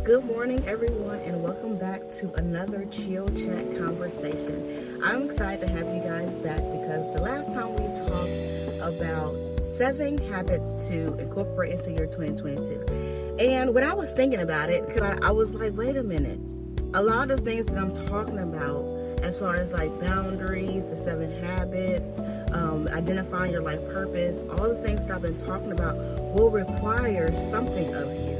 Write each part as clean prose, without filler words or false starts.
Good morning, everyone, and welcome back to another Chill Chat conversation. I'm excited to have you guys back because the last time we talked about 7 habits to incorporate into your 2022. And when I was thinking about it, I was like, wait a minute. A lot of the things that I'm talking about, as far as like boundaries, the 7 habits, identifying your life purpose, all the things that I've been talking about will require something of you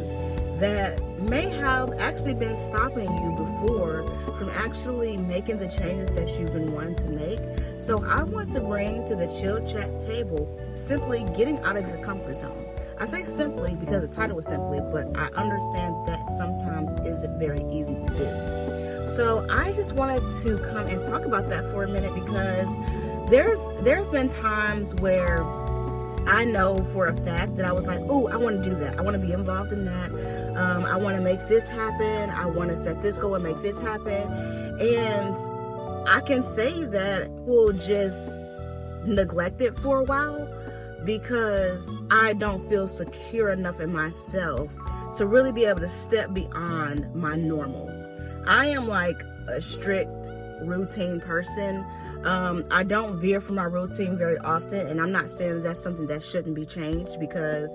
that may have actually been stopping you before from actually making the changes that you've been wanting to make. So I want to bring to the Chill Chat table simply getting out of your comfort zone. I say simply because the title was simply, but I understand that sometimes isn't very easy to do. So I just wanted to come and talk about that for a minute because there's been times where I know for a fact that I was like, oh, I want to do that. I want to be involved in that. I want to make this happen. I want to set this goal and make this happen. And I can say that we'll just neglect it for a while because I don't feel secure enough in myself to really be able to step beyond my normal. I am like a strict routine person. I don't veer from my routine very often, and I'm not saying that's something that shouldn't be changed because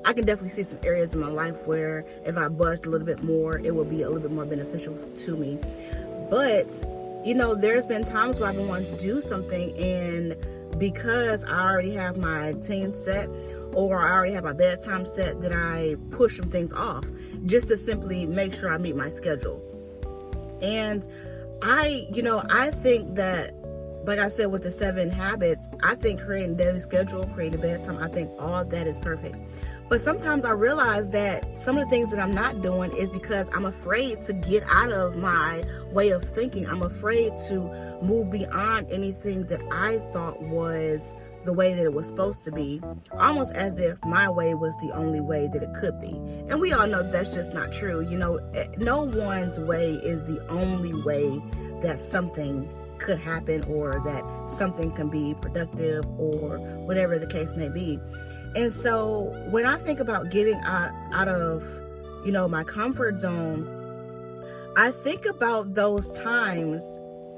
I can definitely see some areas in my life where if I buzzed a little bit more, it would be a little bit more beneficial to me. But, there's been times where I've been wanting to do something, and because I already have my routine set or I already have my bedtime set, that I push some things off just to simply make sure I meet my schedule. And I think that, like I said, with the 7 habits, I think creating a daily schedule, creating a bedtime, I think all of that is perfect. But sometimes I realize that some of the things that I'm not doing is because I'm afraid to get out of my way of thinking. I'm afraid to move beyond anything that I thought was the way that it was supposed to be, almost as if my way was the only way that it could be. And we all know that's just not true. No one's way is the only way that something could happen or that something can be productive or whatever the case may be. And so when I think about getting out of, my comfort zone, I think about those times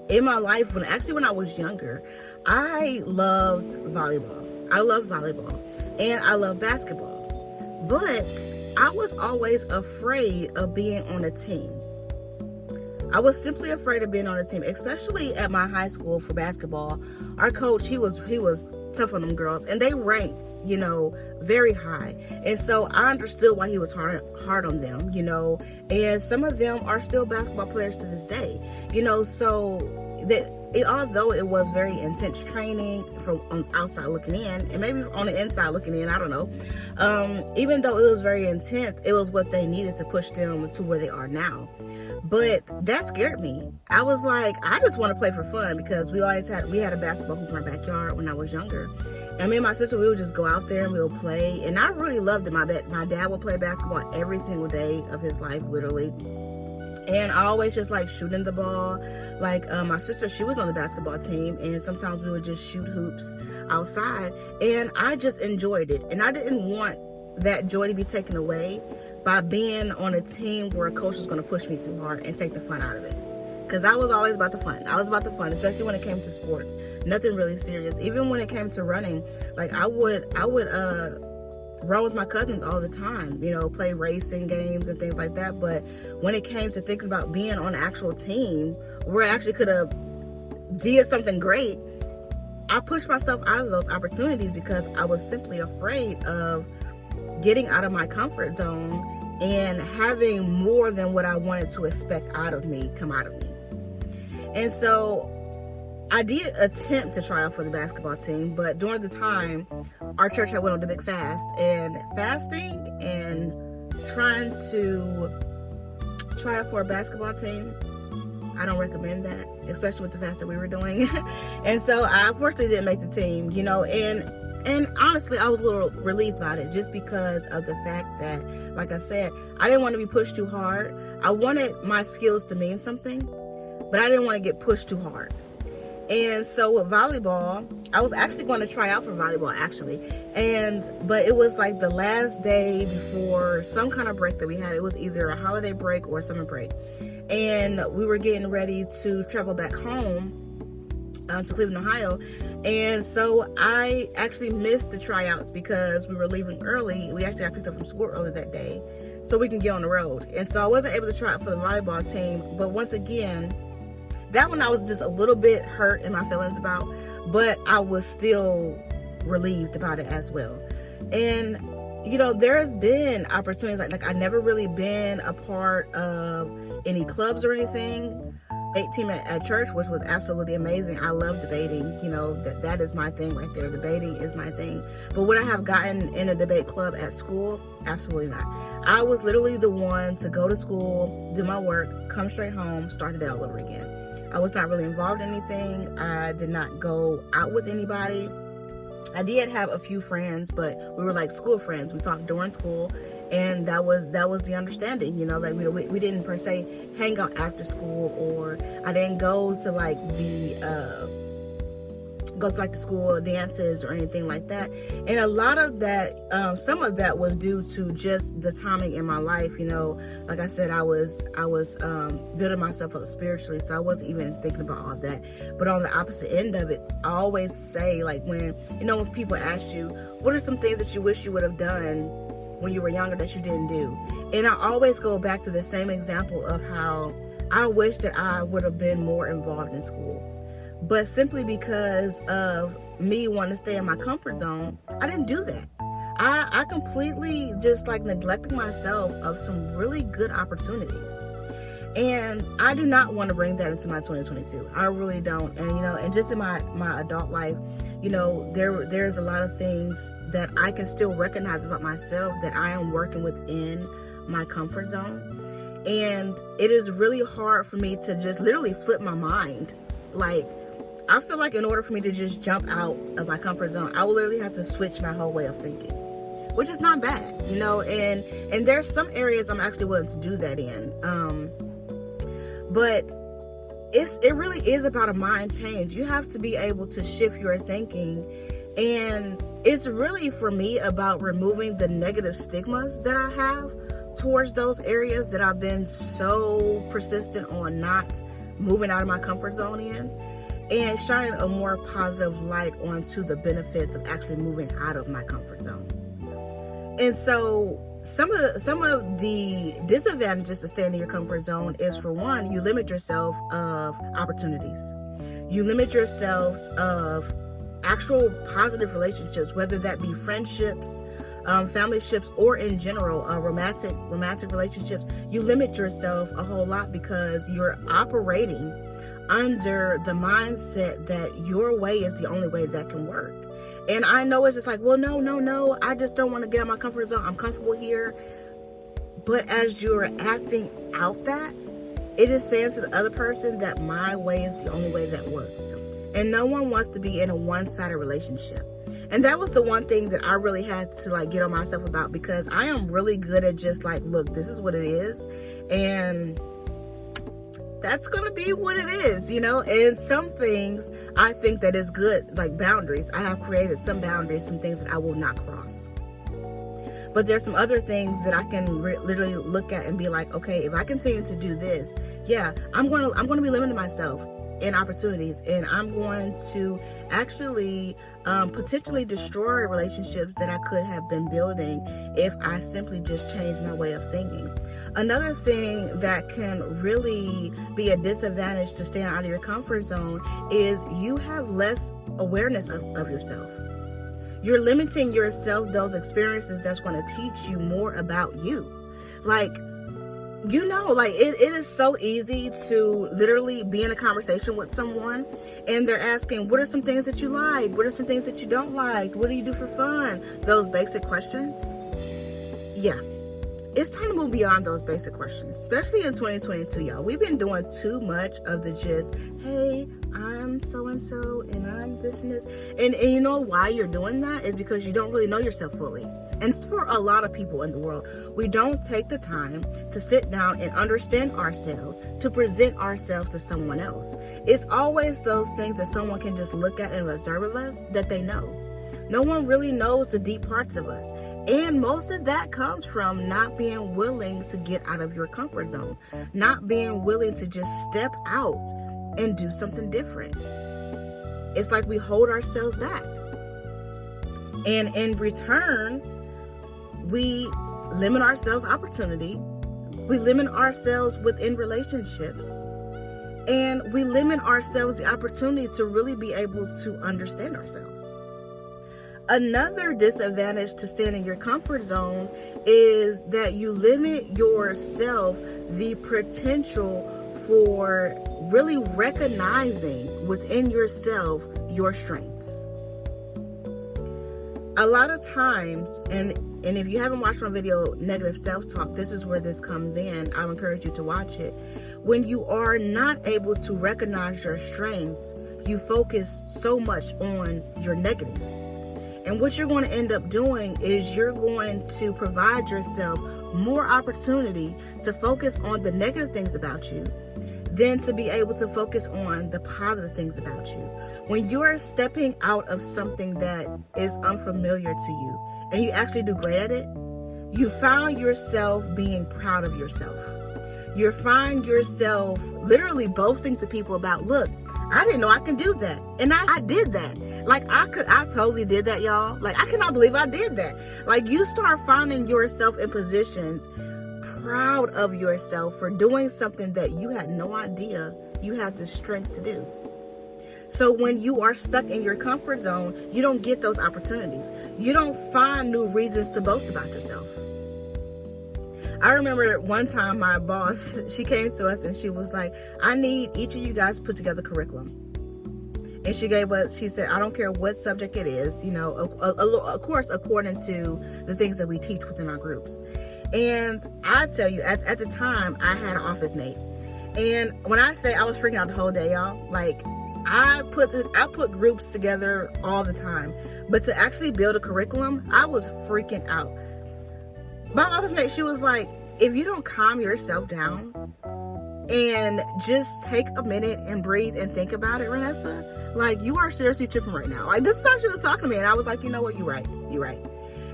in my life when I was younger. I loved volleyball. And I love basketball. But I was always afraid of being on a team. I was simply afraid of being on a team, especially at my high school for basketball. Our coach, he was tough on them girls, and they ranked, very high. And so I understood why he was hard on them, and some of them are still basketball players to this day, so that although it was very intense training from on outside looking in, and maybe on the inside looking in, I don't know, even though it was very intense, it was what they needed to push them to where they are now. But that scared me. I was like, I just want to play for fun because we had a basketball hoop in our backyard when I was younger. And me and my sister, we would just go out there and we would play. And I really loved it. My dad would play basketball every single day of his life, literally. And I always just like shooting the ball. Like my sister, she was on the basketball team, and sometimes we would just shoot hoops outside. And I just enjoyed it. And I didn't want that joy to be taken away by being on a team where a coach was going to push me too hard and take the fun out of it. Because I was always about the fun. Especially when it came to sports. Nothing really serious. Even when it came to running, like I would run with my cousins all the time, play racing games and things like that. But when it came to thinking about being on an actual team where I actually could have did something great, I pushed myself out of those opportunities because I was simply afraid of getting out of my comfort zone and having more than what I wanted to expect out of me come out of me. And so I did attempt to try out for the basketball team, but during the time, our church had went on the big fast, and fasting and trying to try out for a basketball team, I don't recommend that, especially with the fast that we were doing. And so I unfortunately didn't make the team, and honestly, I was a little relieved about it just because of the fact that, like I said, I didn't want to be pushed too hard. I wanted my skills to mean something, but I didn't want to get pushed too hard. And so with volleyball, I was actually going to try out for volleyball, actually. But it was like the last day before some kind of break that we had. It was either a holiday break or a summer break. And we were getting ready to travel back home to Cleveland, Ohio. And so I actually missed the tryouts because we were leaving early. We actually got picked up from school early that day so we can get on the road. And so I wasn't able to try out for the volleyball team. But once again, that one I was just a little bit hurt in my feelings about, but I was still relieved about it as well. And, you know, there's been opportunities, like I've never really been a part of any clubs or anything. 18 at church, which was absolutely amazing. I love debating. You know, that is my thing right there. Debating is my thing. But would I have gotten in a debate club at school? Absolutely not. I was literally the one to go to school, do my work, come straight home, start the day all over again. I was not really involved in anything. I did not go out with anybody. I did have a few friends, but we were like school friends. We talked during school, and that was the understanding, you know, like we didn't per se hang out after school, or I didn't go to like the school dances or anything like that. And a lot of that, some of that was due to just the timing in my life. You know, like I said, I was building myself up spiritually, so I wasn't even thinking about all that. But on the opposite end of it, I always say, like, when people ask you, what are some things that you wish you would have done when you were younger that you didn't do? And I always go back to the same example of how I wish that I would have been more involved in school. But simply because of me wanting to stay in my comfort zone, I didn't do that. I completely just like neglected myself of some really good opportunities. And I do not want to bring that into my 2022. I really don't. And, you know, and just in my adult life, you know, there's a lot of things that I can still recognize about myself that I am working within my comfort zone. And it is really hard for me to just literally flip my mind. Like, I feel like in order for me to just jump out of my comfort zone, I will literally have to switch my whole way of thinking, which is not bad, you know, and there's some areas I'm actually willing to do that in. But it really is about a mind change. You have to be able to shift your thinking, and it's really, for me, about removing the negative stigmas that I have towards those areas that I've been so persistent on not moving out of my comfort zone in, and shining a more positive light onto the benefits of actually moving out of my comfort zone. And so some of the disadvantages to staying in your comfort zone is, for one, you limit yourself of opportunities. You limit yourselves of actual positive relationships, whether that be friendships, family ships, or in general, romantic relationships. You limit yourself a whole lot because you're operating under the mindset that your way is the only way that can work. And I know it's just like, well, no, I just don't want to get out of my comfort zone. I'm comfortable here. But as you're acting out that, it is saying to the other person that my way is the only way that works. And no one wants to be in a one-sided relationship. And that was the one thing that I really had to like get on myself about, because I am really good at just like, look, this is what it is. And that's going to be what it is, you know. And some things I think that is good, like boundaries. I have created some boundaries, some things that I will not cross. But there's some other things that I can literally look at and be like, okay, if I continue to do this, yeah, I'm going to be limiting myself in opportunities, and I'm going to actually potentially destroy relationships that I could have been building if I simply just change my way of thinking. Another thing that can really be a disadvantage to staying out of your comfort zone is you have less awareness of yourself. You're limiting yourself those experiences that's going to teach you more about you. Like, you know, like it is so easy to literally be in a conversation with someone and they're asking, what are some things that you like? What are some things that you don't like? What do you do for fun? Those basic questions. Yeah. It's time to move beyond those basic questions, especially in 2022, y'all. We've been doing too much of the just, hey, I'm so-and-so, and I'm this and this. And you know why you're doing that is because you don't really know yourself fully. And for a lot of people in the world, we don't take the time to sit down and understand ourselves, to present ourselves to someone else. It's always those things that someone can just look at and observe of us that they know. No one really knows the deep parts of us. And most of that comes from not being willing to get out of your comfort zone, not being willing to just step out and do something different. It's like we hold ourselves back. And in return, we limit ourselves opportunity. We limit ourselves within relationships. And we limit ourselves the opportunity to really be able to understand ourselves. Another disadvantage to staying in your comfort zone is that you limit yourself the potential for really recognizing within yourself your strengths. A lot of times, and if you haven't watched my video, Negative Self-Talk, this is where this comes in. I would encourage you to watch it. When you are not able to recognize your strengths, you focus so much on your negatives. And what you're going to end up doing is you're going to provide yourself more opportunity to focus on the negative things about you than to be able to focus on the positive things about you. When you're stepping out of something that is unfamiliar to you and you actually do great at it, you find yourself being proud of yourself. You find yourself literally boasting to people about, look, I didn't know I can do that. And I did that. Like I totally did that, y'all. Like I cannot believe I did that. Like you start finding yourself in positions proud of yourself for doing something that you had no idea you had the strength to do. So when you are stuck in your comfort zone, you don't get those opportunities. You don't find new reasons to boast about yourself. I remember one time my boss, she came to us and she was like, I need each of you guys to put together curriculum. And she said, I don't care what subject it is, you know, of course, according to the things that we teach within our groups. And I tell you, at the time, I had an office mate. And when I say I was freaking out the whole day, y'all, like I put groups together all the time. But to actually build a curriculum, I was freaking out. My office mate, she was like, if you don't calm yourself down and just take a minute and breathe and think about it, Renessa, like you are seriously tripping right now. Like this is how she was talking to me. And I was like, you know what? You're right.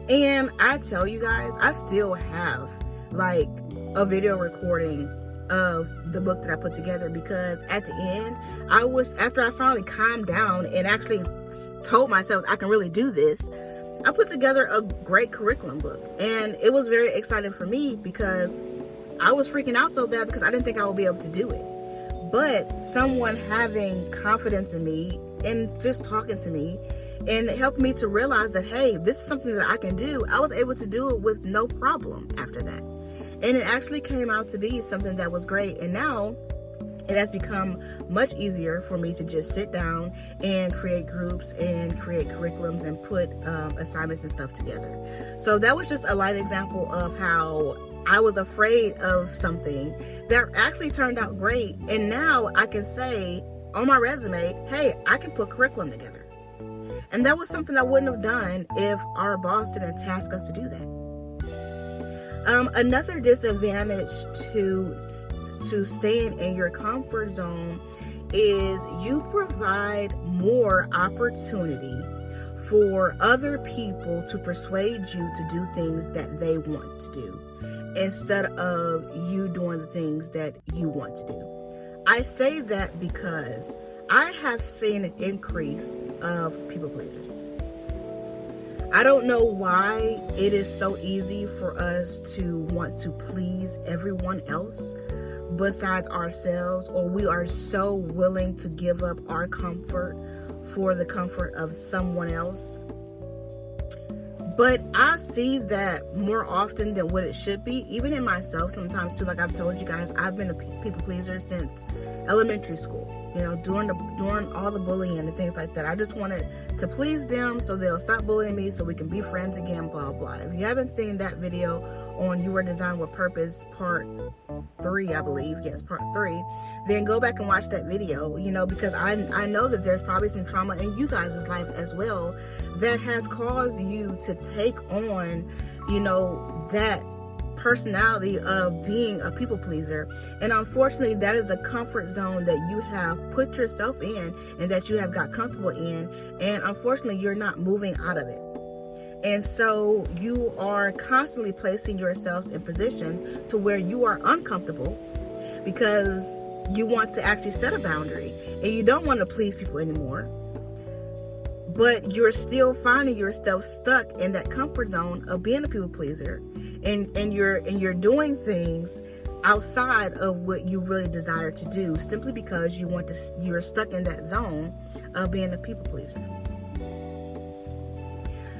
And I tell you guys, I still have like a video recording of the book that I put together, because at the end, after I finally calmed down and actually told myself I can really do this, I put together a great curriculum book. And it was very exciting for me because I was freaking out so bad because I didn't think I would be able to do it. But someone having confidence in me and just talking to me and helped me to realize that, hey, this is something that I can do. I was able to do it with no problem after that. And it actually came out to be something that was great. And now it has become much easier for me to just sit down and create groups and create curriculums and put assignments and stuff together. So that was just a light example of how I was afraid of something that actually turned out great. And now I can say on my resume, hey, I can put curriculum together. And that was something I wouldn't have done if our boss didn't task us to do that. Another disadvantage to staying in your comfort zone is you provide more opportunity for other people to persuade you to do things that they want to do instead of you doing the things that you want to do. I say that because I have seen an increase of people pleasers. I don't know why it is so easy for us to want to please everyone else besides ourselves, or we are so willing to give up our comfort for the comfort of someone else. But I see that more often than what it should be, even in myself sometimes too. Like I've told you guys, I've been a people pleaser since elementary school, you know, doing all the bullying and things like that. I just wanted to please them so they'll stop bullying me so we can be friends again, blah, blah. If you haven't seen that video on You Were Designed with Purpose part 3, I believe. Yes, part 3. Then go back and watch that video, because I know that there's probably some trauma in you guys' life as well that has caused you to take on, that personality of being a people pleaser. And unfortunately, that is a comfort zone that you have put yourself in and that you have got comfortable in. And unfortunately, you're not moving out of it. And so you are constantly placing yourselves in positions to where you are uncomfortable because you want to actually set a boundary and you don't want to please people anymore. But you're still finding yourself stuck in that comfort zone of being a people pleaser. And you're doing things outside of what you really desire to do simply because you're stuck in that zone of being a people pleaser.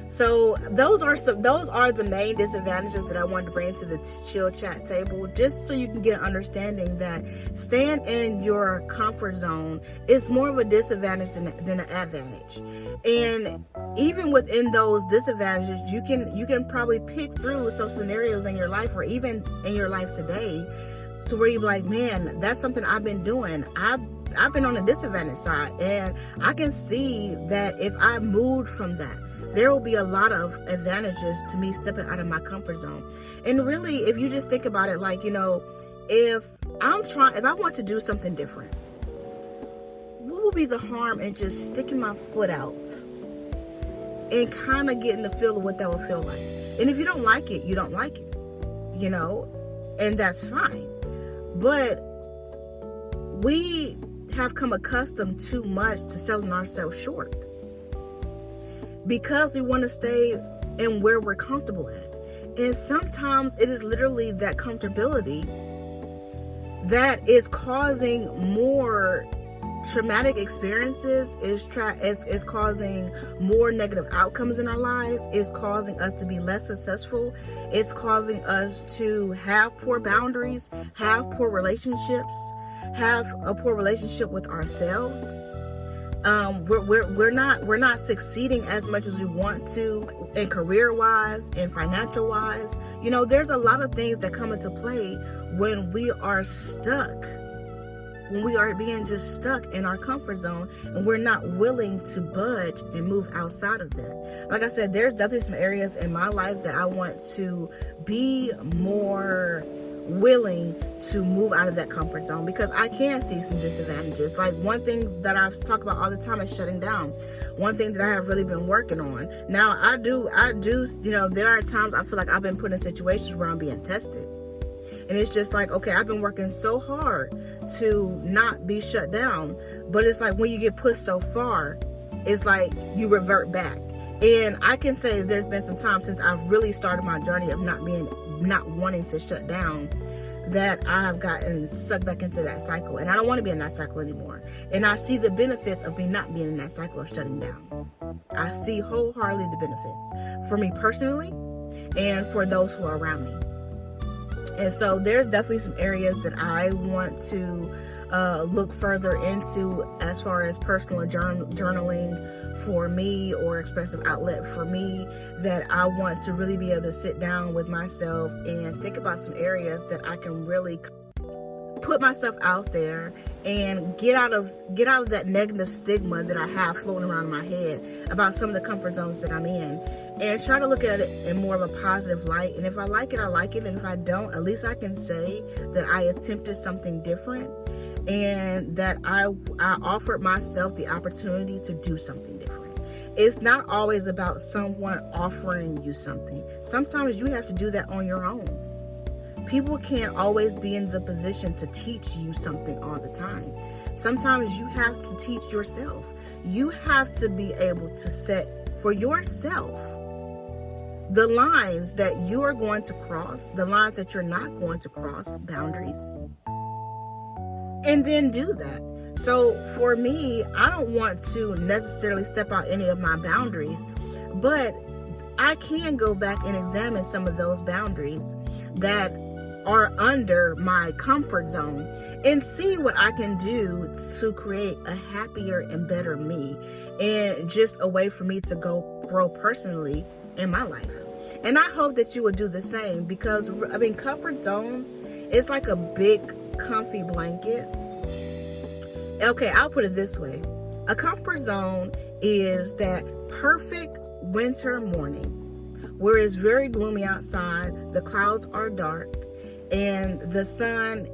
So those are the main disadvantages that I wanted to bring to the chill chat table, just so you can get an understanding that staying in your comfort zone is more of a disadvantage than an advantage. And even within those disadvantages, you can probably pick through some scenarios in your life or even in your life today to where you're like, man, that's something I've been doing. I've been on the disadvantage side, and I can see that if I moved from that, there will be a lot of advantages to me stepping out of my comfort zone. And really, if you just think about it, like, if I want to do something different, what would be the harm in just sticking my foot out and kind of getting the feel of what that would feel like? And if you don't like it, you don't like it, and that's fine. But we have come accustomed too much to selling ourselves short, because we want to stay in where we're comfortable at. And sometimes it is literally that comfortability that is causing more traumatic experiences, is causing more negative outcomes in our lives, is causing us to be less successful, it's causing us to have poor boundaries, have poor relationships, have a poor relationship with ourselves. We're not succeeding as much as we want to, in career wise and financial wise. There's a lot of things that come into play when we are stuck, when we are being just stuck in our comfort zone and we're not willing to budge and move outside of that. Like I said, there's definitely some areas in my life that I want to be more willing to move out of that comfort zone, because I can see some disadvantages. Like, one thing that I talk about all the time is shutting down. One thing that I have really been working on. Now, I do, there are times I feel like I've been put in situations where I'm being tested. And it's just like, okay, I've been working so hard to not be shut down. But it's like when you get pushed so far, it's like you revert back. And I can say there's been some time since I've really started my journey of not wanting to shut down, that I have gotten sucked back into that cycle. And I don't want to be in that cycle anymore. And I see the benefits of me not being in that cycle of shutting down. I see wholeheartedly the benefits for me personally and for those who are around me. And so there's definitely some areas that I want to look further into as far as personal journaling for me, or expressive outlet for me, that I want to really be able to sit down with myself and think about some areas that I can really put myself out there and get out of that negative stigma that I have floating around in my head about some of the comfort zones that I'm in, and try to look at it in more of a positive light. And if I like it, I like it. And if I don't, at least I can say that I attempted something different, and that I offered myself the opportunity to do something different. It's not always about someone offering you something. Sometimes you have to do that on your own. People can't always be in the position to teach you something all the time. Sometimes you have to teach yourself. You have to be able to set for yourself the lines that you are going to cross, the lines that you're not going to cross, boundaries, and then do that. So for me, I don't want to necessarily step out any of my boundaries, but I can go back and examine some of those boundaries that are under my comfort zone and see what I can do to create a happier and better me, and just a way for me to go grow personally in my life. And I hope that you will do the same, because I mean, comfort zones, it's like a big comfy blanket. Okay, I'll put it this way. A comfort zone is that perfect winter morning where it's very gloomy outside, the clouds are dark, and the sun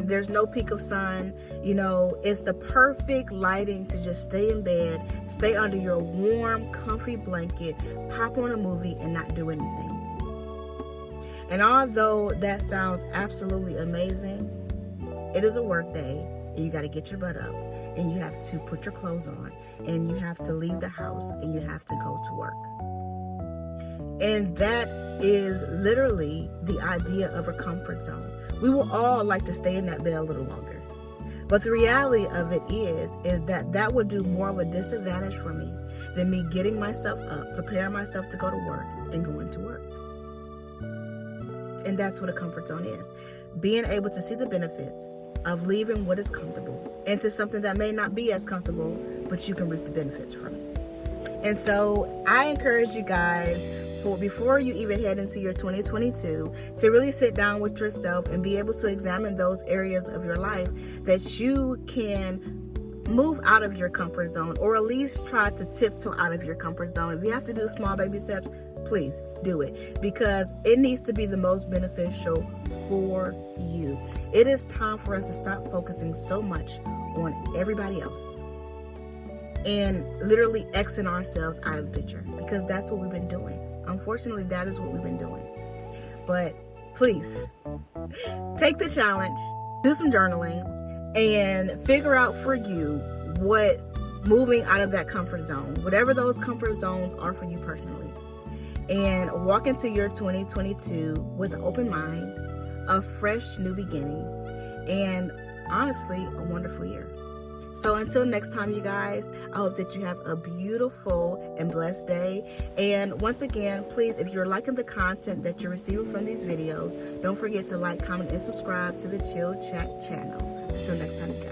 there's no peak of sun. You know, it's the perfect lighting to just stay in bed, stay under your warm, comfy blanket, pop on a movie, and not do anything. And although that sounds absolutely amazing, it is a work day, and you got to get your butt up, and you have to put your clothes on, and you have to leave the house, and you have to go to work. And that is literally the idea of a comfort zone. We will all like to stay in that bed a little longer. But the reality of it is that would do more of a disadvantage for me than me getting myself up, preparing myself to go to work, and going to work. And that's what a comfort zone is. Being able to see the benefits of leaving what is comfortable into something that may not be as comfortable, but you can reap the benefits from it. And so I encourage you guys, before you even head into your 2022, to really sit down with yourself and be able to examine those areas of your life that you can move out of your comfort zone, or at least try to tiptoe out of your comfort zone. If you have to do small baby steps, please do it, because it needs to be the most beneficial for you. It is time for us to stop focusing so much on everybody else and literally Xing ourselves out of the picture, because that's what we've been doing. Unfortunately, that is what we've been doing. But please, take the challenge, do some journaling, and figure out for you what moving out of that comfort zone, whatever those comfort zones are for you personally, and walk into your 2022 with an open mind, a fresh new beginning, and honestly, a wonderful year. So until next time, you guys, I hope that you have a beautiful and blessed day. And once again, please, if you're liking the content that you're receiving from these videos, don't forget to like, comment, and subscribe to the Chill Chat channel. Until next time, guys.